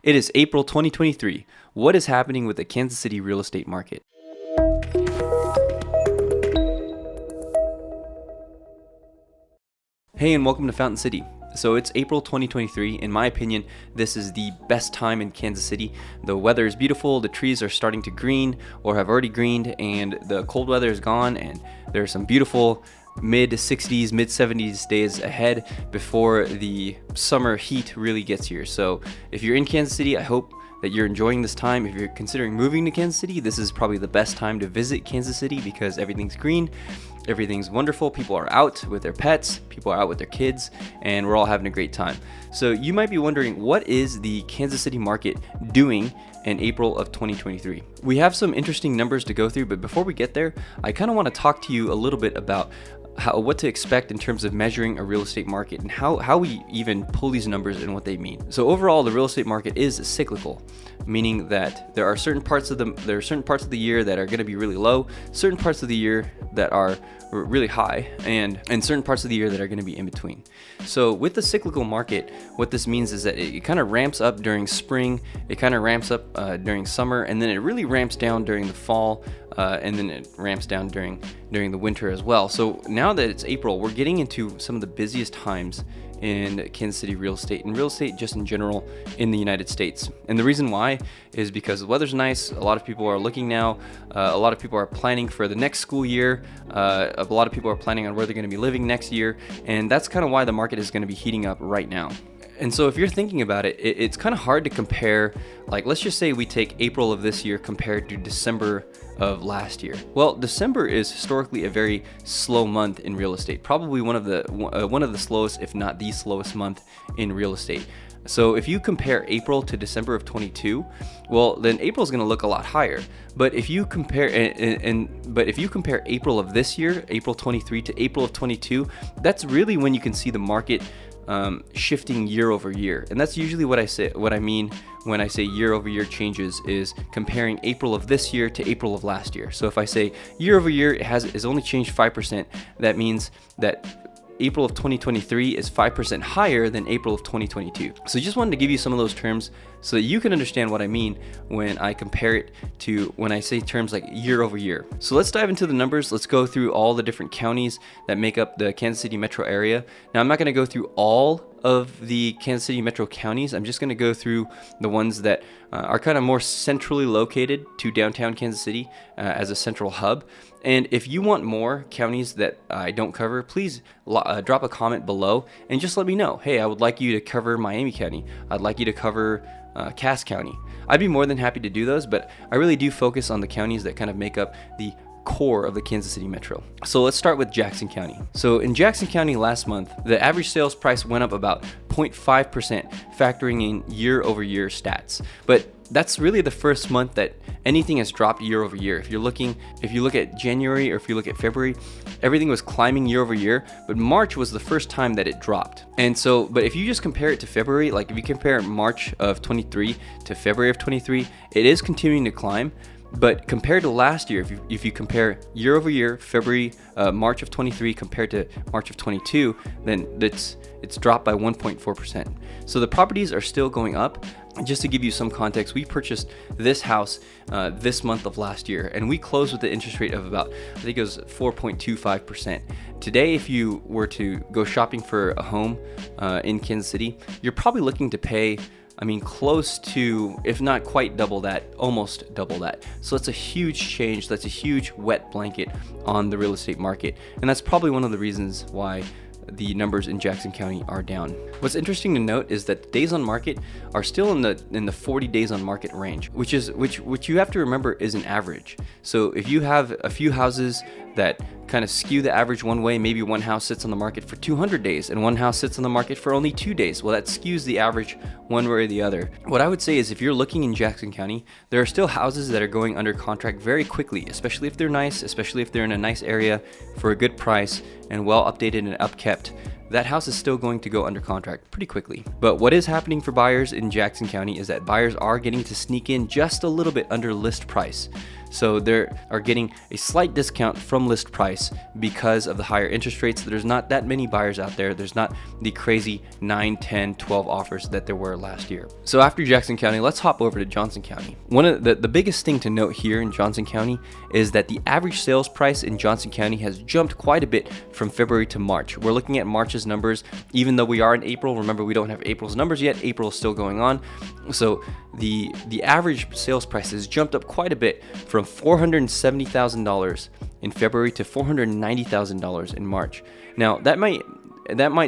It is April 2023. What is happening with the Kansas City real estate market? Hey, and welcome to Fountain City. So it's April 2023. In my opinion, this is the best time in Kansas City. The weather is beautiful, the trees are starting to green or have already greened, and the cold weather is gone, and there are some beautiful mid 60s, mid 70s days ahead before the summer heat really gets here. So if you're in Kansas City, I hope that you're enjoying this time. If you're considering moving to Kansas City, this is probably the best time to visit Kansas City because everything's green, everything's wonderful, people are out with their pets, people are out with their kids, and we're all having a great time. So you might be wondering, what is the Kansas City market doing in April of 2023? We have some interesting numbers to go through, but before we get there, I kind of want to talk to you a little bit about what to expect in terms of measuring a real estate market and how we even pull these numbers and what they mean. So overall, the real estate market is cyclical, meaning that there are certain parts of the year that are going to be really low, certain parts of the year that are really high, and certain parts of the year that are going to be in between. So with the cyclical market, what this means is that it kind of ramps up during spring, it kind of ramps up during summer, and then it really ramps down during the fall, and then it ramps down during the winter as well. So now that it's April, we're getting into some of the busiest times in Kansas City real estate and real estate just in general in the United States. And the reason why is because the weather's nice. A lot of people are looking now. A lot of people are planning for the next school year. A lot of people are planning on where they're going to be living next year. And that's kind of why the market is going to be heating up right now. And so if you're thinking about it, it's kind of hard to compare, like let's just say we take April of this year compared to December of last year. Well, December is historically a very slow month in real estate, probably one of the slowest, if not the slowest month in real estate. So if you compare April to December of 22, well, then April is going to look a lot higher. But if you compare April of this year, April 23 to April of 22, that's really when you can see the market shifting year over year. And that's usually what I mean when I say year over year changes is comparing April of this year to April of last year. So if I say year over year is only changed 5%, that means that April of 2023 is 5% higher than April of 2022. So just wanted to give you some of those terms so that you can understand what I mean when I compare it to when I say terms like year over year. So let's dive into the numbers. Let's go through all the different counties that make up the Kansas City metro area. Now, I'm not going to go through all of the Kansas City metro counties. I'm just going to go through the ones that are kind of more centrally located to downtown Kansas City as a central hub. And if you want more counties that I don't cover, please drop a comment below and just let me know. Hey, I would like you to cover Miami County. I'd like you to cover Cass County. I'd be more than happy to do those, but I really do focus on the counties that kind of make up the core of the Kansas City metro. So let's start with Jackson County. So in Jackson County last month, the average sales price went up about 0.5%, factoring in year over year stats. But that's really the first month that anything has dropped year over year. If you look at January or if you look at February, everything was climbing year over year, but March was the first time that it dropped. And so, but if you just compare it to February, like if you compare March of 23 to February of 23, it is continuing to climb. But compared to last year, if you compare year over year, March of 23 compared to March of 22, then it's dropped by 1.4%. So the properties are still going up. Just to give you some context, we purchased this house this month of last year, and we closed with the interest rate of about, I think it was 4.25%. Today, if you were to go shopping for a home in Kansas City, you're probably looking to pay, close to, if not quite double that, almost double that. So that's a huge change. That's a huge wet blanket on the real estate market. And that's probably one of the reasons why the numbers in Jackson County are down. What's interesting to note is that days on market are still in the 40 days on market range, which you have to remember is an average. So if you have a few houses that kind of skew the average one way, maybe one house sits on the market for 200 days and one house sits on the market for only 2 days. Well, that skews the average one way or the other. What I would say is if you're looking in Jackson County, there are still houses that are going under contract very quickly, especially if they're nice, especially if they're in a nice area for a good price and well updated and upkept. that house is still going to go under contract pretty quickly. But what is happening for buyers in Jackson County is that buyers are getting to sneak in just a little bit under list price. So they are getting a slight discount from list price because of the higher interest rates. There's not that many buyers out there. There's not the crazy 9, 10, 12 offers that there were last year. So after Jackson County, let's hop over to Johnson County. One of the biggest thing to note here in Johnson County is that the average sales price in Johnson County has jumped quite a bit from February to March. We're looking at March's numbers, even though we are in April. Remember, we don't have April's numbers yet. April is still going on. So the average sales price has jumped up quite a bit from $470,000 in February to $490,000 in March. Now that might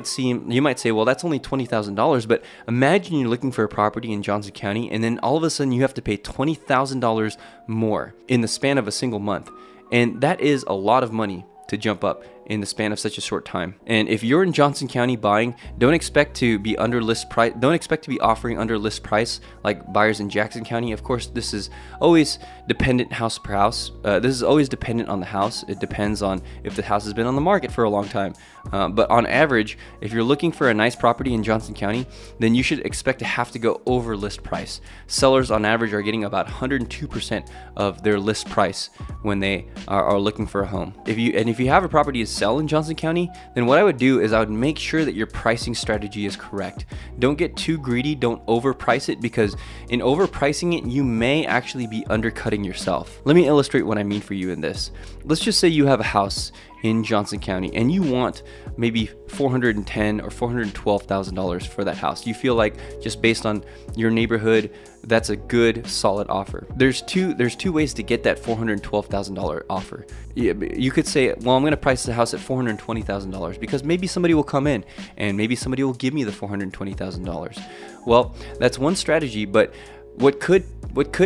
seem, you might say, well, that's only $20,000, but imagine you're looking for a property in Johnson County and then all of a sudden you have to pay $20,000 more in the span of a single month. And that is a lot of money to jump up in the span of such a short time. And if you're in Johnson County buying, don't expect to be under list price. Don't expect to be offering under list price like buyers in Jackson County. Of course, this is always dependent house per house. This is always dependent on the house. It depends on if the house has been on the market for a long time. But on average, if you're looking for a nice property in Johnson County, then you should expect to have to go over list price. Sellers on average are getting about 102% of their list price when they are looking for a home. If you have a property to sell in Johnson County, then what I would do is I would make sure that your pricing strategy is correct. Don't get too greedy. Don't overprice it, because in overpricing it, you may actually be undercutting yourself. Let me illustrate what I mean for you in this. Let's just say you have a house in Johnson County and you want maybe $410,000 or $412,000 for that house. You feel like, just based on your neighborhood, that's a good solid offer. There's two ways to get that $412,000 offer. You could say, well, I'm going to price the house at $420,000 because maybe somebody will come in and maybe somebody will give me the $420,000. Well, that's one strategy, but what could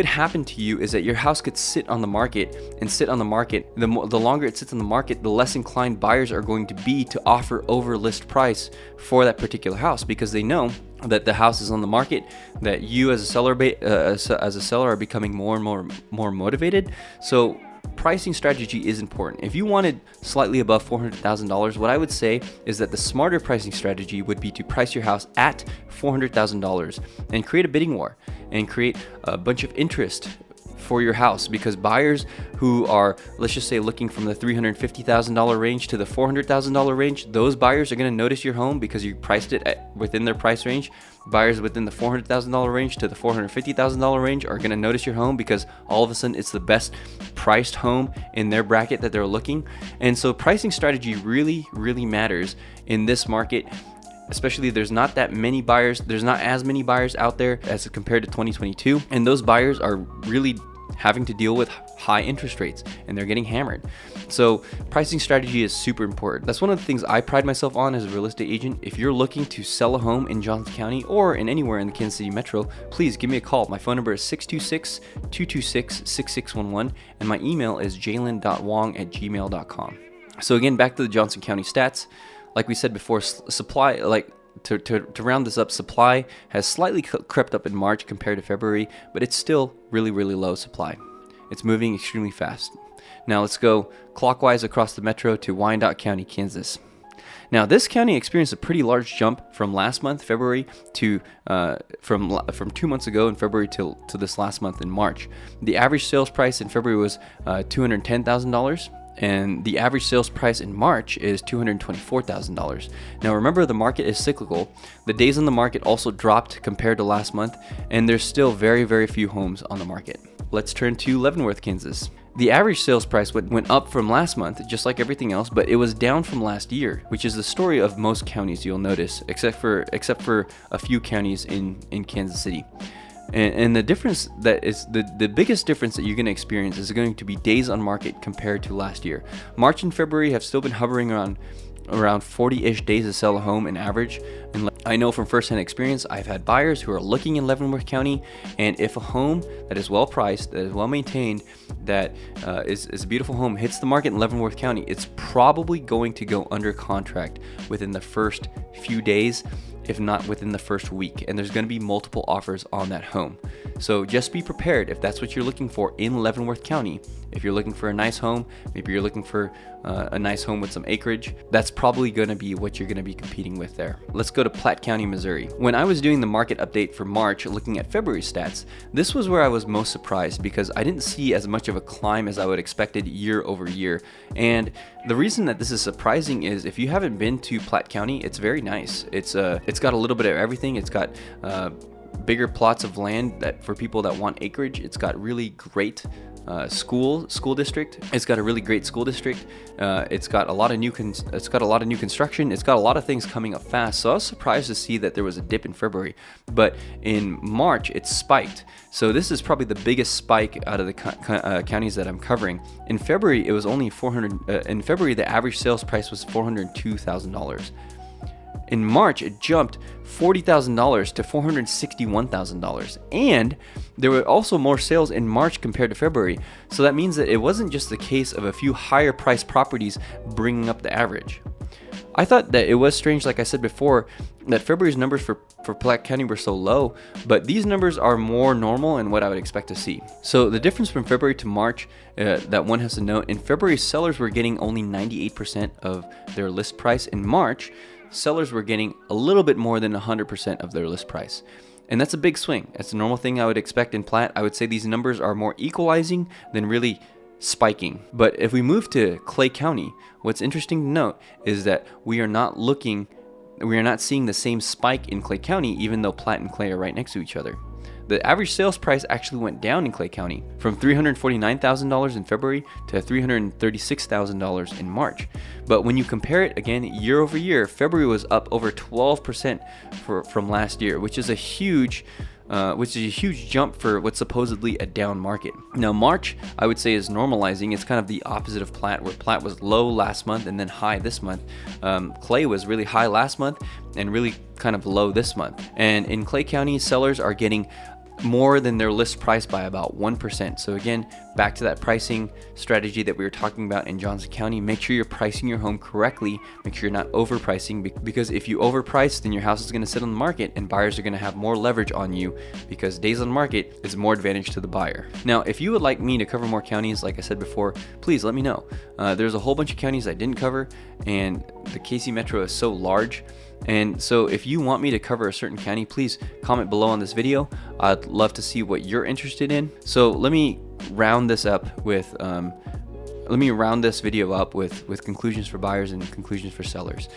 happen to you is that your house could sit on the market and sit on the market. The longer it sits on the market, the less inclined buyers are going to be to offer over list price for that particular house, because they know that the house is on the market, that you as a seller are becoming more and more motivated. So pricing strategy is important. If you wanted slightly above $400,000, what I would say is that the smarter pricing strategy would be to price your house at $400,000 and create a bidding war and create a bunch of interest for your house, because buyers who are, let's just say, looking from the $350,000 range to the $400,000 range, those buyers are going to notice your home because you priced it within their price range. Buyers within the $400,000 range to the $450,000 range are going to notice your home because all of a sudden it's the best priced home in their bracket that they're looking. And so pricing strategy really, really matters in this market. Especially, there's not that many buyers. There's not as many buyers out there as compared to 2022. And those buyers are really having to deal with high interest rates and they're getting hammered. So pricing strategy is super important. That's one of the things I pride myself on as a real estate agent. If you're looking to sell a home in Johnson County or in anywhere in the Kansas City Metro, please give me a call. My phone number is 626-226-6611 and my email is jaylenn.wong@gmail.com. So again, back to the Johnson County stats. Like we said before, supply, to round this up, supply has slightly crept up in March compared to February, but it's still really, really low supply. It's moving extremely fast. Now let's go clockwise across the metro to Wyandotte County, Kansas. Now this county experienced a pretty large jump from last month, February, to from 2 months ago in February to this last month in March. The average sales price in February was $210,000. And the average sales price in March is $224,000. Now remember, the market is cyclical. The days on the market also dropped compared to last month, and there's still very, very few homes on the market. Let's turn to Leavenworth, Kansas. The average sales price went up from last month, just like everything else, but it was down from last year, which is the story of most counties, you'll notice, except for a few counties in Kansas City. And the difference that is the biggest difference that you're going to experience is going to be days on market compared to last year. March and February have still been hovering around 40-ish days to sell a home in average. And I know from firsthand experience, I've had buyers who are looking in Leavenworth County, and if a home that is well priced, that is well maintained, that is a beautiful home hits the market in Leavenworth County, it's probably going to go under contract within the first few days. if not within the first week, and there's going to be multiple offers on that home. So just be prepared if that's what you're looking for in Leavenworth County. If you're looking for a nice home, maybe you're looking for a nice home with some acreage, that's probably going to be what you're going to be competing with there. Let's go to Platte County, Missouri. When I was doing the market update for March, looking at February stats, this was where I was most surprised because I didn't see as much of a climb as I would expected year over year. And the reason that this is surprising is if you haven't been to Platte County, it's very nice. It's got a little bit of everything. It's got bigger plots of land that for people that want acreage. It's got really great school district. It's got a really great school district. It's got a lot of new construction. It's got a lot of things coming up fast. So I was surprised to see that there was a dip in February, but in March it spiked. So this is probably the biggest spike out of the counties that I'm covering. In February, it was only in February, the average sales price was $402,000. In March, it jumped $40,000 to $461,000. And there were also more sales in March compared to February. So that means that it wasn't just the case of a few higher priced properties bringing up the average. I thought that it was strange, like I said before, that February's numbers for Platte County were so low, but these numbers are more normal and what I would expect to see. So the difference from February to March that one has to note, in February, sellers were getting only 98% of their list price. In March, sellers were getting a little bit more than 100% of their list price. And that's a big swing. That's a normal thing I would expect in Platte. I would say these numbers are more equalizing than really spiking. But if we move to Clay County, what's interesting to note is that we are not seeing the same spike in Clay County, even though Platte and Clay are right next to each other. The average sales price actually went down in Clay County from $349,000 in February to $336,000 in March. But when you compare it again year over year, February was up over 12% from last year, which is a huge jump for what's supposedly a down market. Now March, I would say, is normalizing. It's kind of the opposite of Platte, where Platte was low last month and then high this month. Clay was really high last month and really kind of low this month. And in Clay County, sellers are getting more than their list price by about 1%. So again, back to that pricing strategy that we were talking about in Johnson County, make sure you're pricing your home correctly. Make sure you're not overpricing, because if you overprice, then your house is going to sit on the market and buyers are going to have more leverage on you, because days on market is more advantage to the buyer. Now, if you would like me to cover more counties, like I said before, please let me know. There's a whole bunch of counties I didn't cover, and the KC Metro is so large. And so if you want me to cover a certain county, please comment below on this video. I'd love to see what you're interested in. So let me round this up with video up with conclusions for buyers and conclusions for sellers.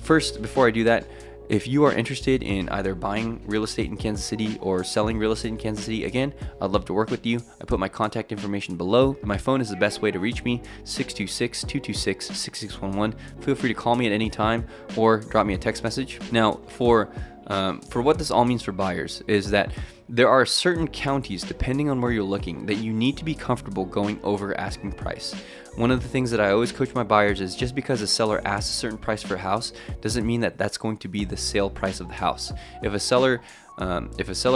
First, before I do that, if you are interested in either buying real estate in Kansas City or selling real estate in Kansas City, again, I'd love to work with you. I put my contact information below. My phone is the best way to reach me, 626-226-6611. Feel free to call me at any time or drop me a text message. Now, for what this all means for buyers is that there are certain counties, depending on where you're looking, that you need to be comfortable going over asking price. One of the things that I always coach my buyers is just because a seller asks a certain price for a house doesn't mean that that's going to be the sale price of the house. If a seller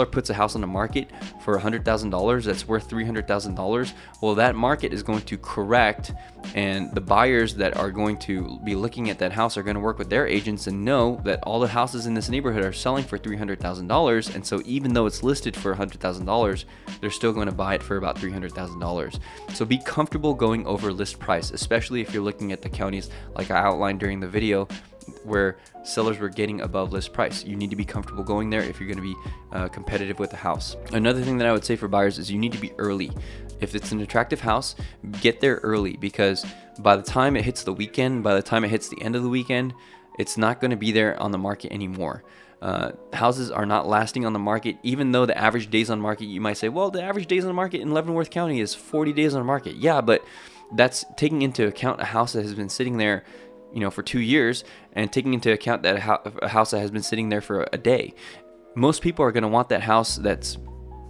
puts a house on the market for $100,000 that's worth $300,000, well, that market is going to correct, and the buyers that are going to be looking at that house are going to work with their agents and know that all the houses in this neighborhood are selling for $300,000, and so even though it's listed for $100,000, they're still going to buy it for about $300,000. So be comfortable going over list price, especially if you're looking at the counties like I outlined during the video, where sellers were getting above list price. You need to be comfortable going there if you're going to be competitive with the house. Another thing that I would say for buyers is you need to be early. If it's an attractive house, get there early, because by the time it hits the weekend, by the time it hits the end of the weekend, it's not going to be there on the market anymore. Houses are not lasting on the market, even though the average days on market, you might say, well, the average days on the market in Leavenworth County is 40 days on the market. Yeah, but that's taking into account a house that has been sitting there for 2 years, and taking into account that a house that has been sitting there for a day. Most people are going to want that house that's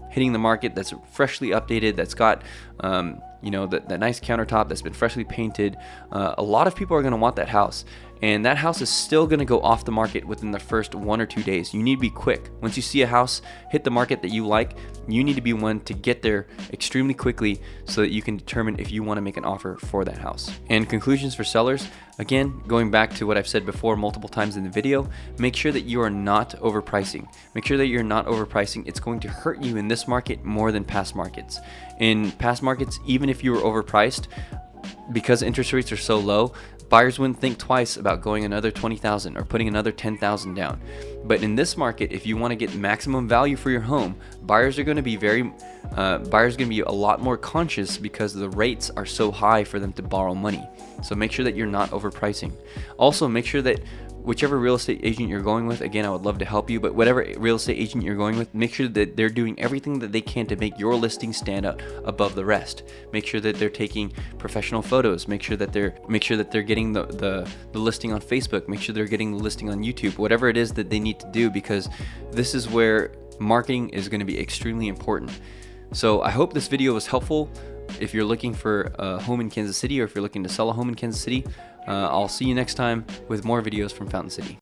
hitting the market, that's freshly updated, that's got that nice countertop, that's been freshly painted. A lot of people are going to want that house, and that house is still going to go off the market within the first 1 or 2 days. You need to be quick. Once you see a house hit the market that you like, you need to be one to get there extremely quickly so that you can determine if you want to make an offer for that house. And conclusions for sellers, again, going back to what I've said before multiple times in the video, make sure that you are not overpricing. Make sure that you're not overpricing. It's going to hurt you in this market more than past markets. In past markets, even if you were overpriced, because interest rates are so low, buyers wouldn't think twice about going another $20,000 or putting another $10,000 down. But in this market, if you want to get maximum value for your home, buyers are going to be a lot more conscious because the rates are so high for them to borrow money. So make sure that you're not overpricing. Also, make sure that whichever real estate agent you're going with, again, I would love to help you, but whatever real estate agent you're going with, make sure that they're doing everything that they can to make your listing stand out above the rest. Make sure that they're taking professional photos. Make sure that they're getting the listing on Facebook. Make sure they're getting the listing on YouTube. Whatever it is that they need to do, because this is where marketing is going to be extremely important. So I hope this video was helpful. If you're looking for a home in Kansas City, or if you're looking to sell a home in Kansas City, I'll see you next time with more videos from Fountain City.